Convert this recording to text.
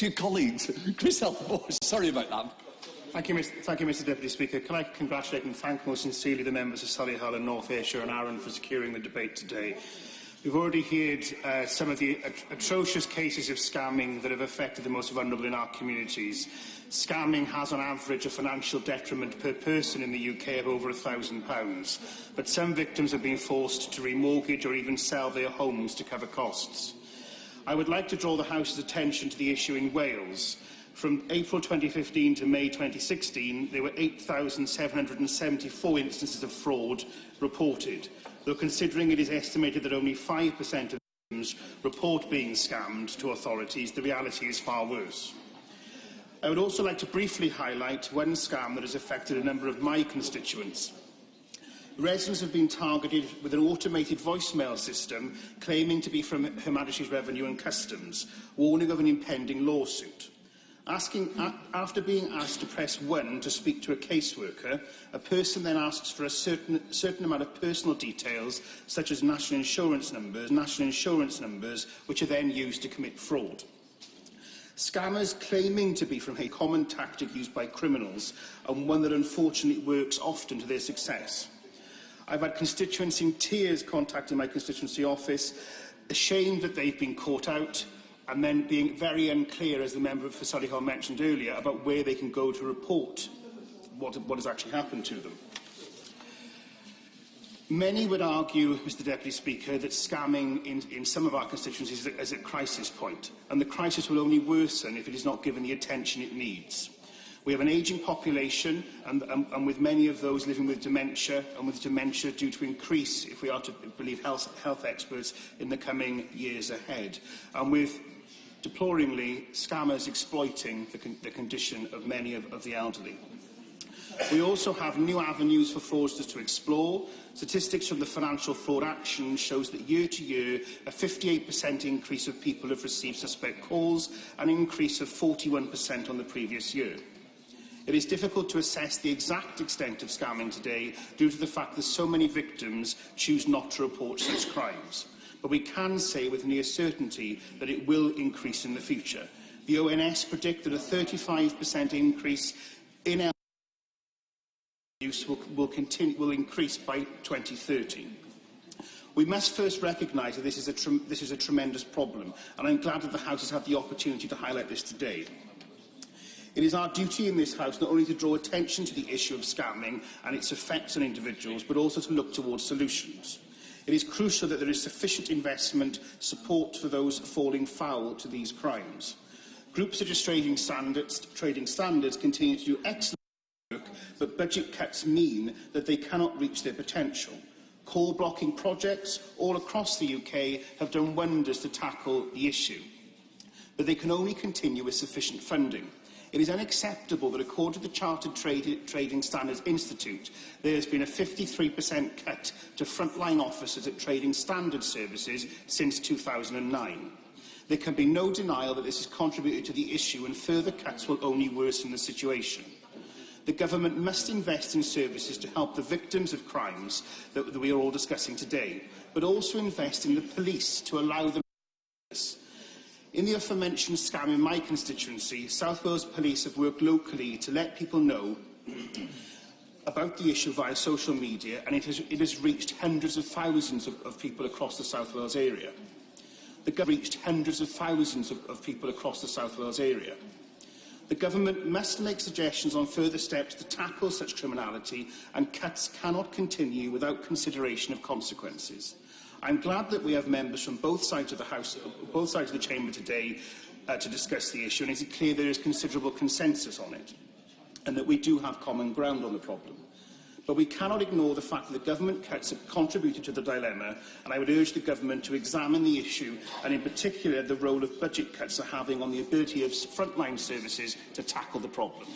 to your colleagues. Chris Elbow, sorry about that. Thank you, Mr Deputy Speaker. Can I congratulate and thank most sincerely the members of Solihull and North Ayrshire and Arran for securing the debate today. We've already heard some of the atrocious cases of scamming that have affected the most vulnerable in our communities. Scamming has on average a financial detriment per person in the UK of over £1,000, but some victims have been forced to remortgage or even sell their homes to cover costs. I would like to draw the House's attention to the issue in Wales. From April 2015 to May 2016, there were 8,774 instances of fraud reported, though considering it is estimated that only 5% of victims report being scammed to authorities, the reality is far worse. I would also like to briefly highlight one scam that has affected a number of my constituents. Residents have been targeted with an automated voicemail system claiming to be from Her Majesty's Revenue and Customs, warning of an impending lawsuit. After being asked to press 1 to speak to a caseworker, a person then asks for a certain amount of personal details, such as national insurance numbers, which are then used to commit fraud. Scammers claiming to be from a common tactic used by criminals, and one that unfortunately works often to their success. I've had constituents in tears contacting my constituency office, ashamed that they've been caught out, and then being very unclear, as the member for Solihull mentioned earlier, about where they can go to report what has actually happened to them. Many would argue, Mr Deputy Speaker, that scamming in some of our constituencies is at crisis point, and the crisis will only worsen if it is not given the attention it needs. We have an ageing population, and with many of those living with dementia, and with dementia due to increase, if we are to believe health experts, in the coming years ahead, and with, deploringly, scammers exploiting the condition of many of the elderly. We also have new avenues for fraudsters to explore. Statistics from the Financial Fraud Action shows that year to year, a 58% increase of people have received suspect calls, an increase of 41% on the previous year. It is difficult to assess the exact extent of scamming today due to the fact that so many victims choose not to report such crimes. But we can say with near certainty that it will increase in the future. The ONS predict that a 35% increase in use will increase by 2030. We must first recognise that this is a tremendous problem, and I'm glad that the House has had the opportunity to highlight this today. It is our duty in this House not only to draw attention to the issue of scamming and its effects on individuals, but also to look towards solutions. It is crucial that there is sufficient investment support for those falling foul to these crimes. Groups such as Trading Standards continue to do excellent work, but budget cuts mean that they cannot reach their potential. Call blocking projects all across the UK have done wonders to tackle the issue, but they can only continue with sufficient funding. It is unacceptable that, according to the Chartered Trading Standards Institute, there has been a 53% cut to frontline officers at Trading Standards Services since 2009. There can be no denial that this has contributed to the issue, and further cuts will only worsen the situation. The government must invest in services to help the victims of crimes that we are all discussing today, but also invest in the police to allow them to do this. In the aforementioned scam in my constituency, South Wales Police have worked locally to let people know about the issue via social media, and it has reached hundreds of thousands of people across the South Wales area. The government The government must make suggestions on further steps to tackle such criminality, and cuts cannot continue without consideration of consequences. I'm glad that we have members from both sides of the House, both sides of the Chamber today to discuss the issue, and it is clear there is considerable consensus on it, and that we do have common ground on the problem. But we cannot ignore the fact that the government cuts have contributed to the dilemma, and I would urge the government to examine the issue, and in particular the role of budget cuts are having on the ability of frontline services to tackle the problem.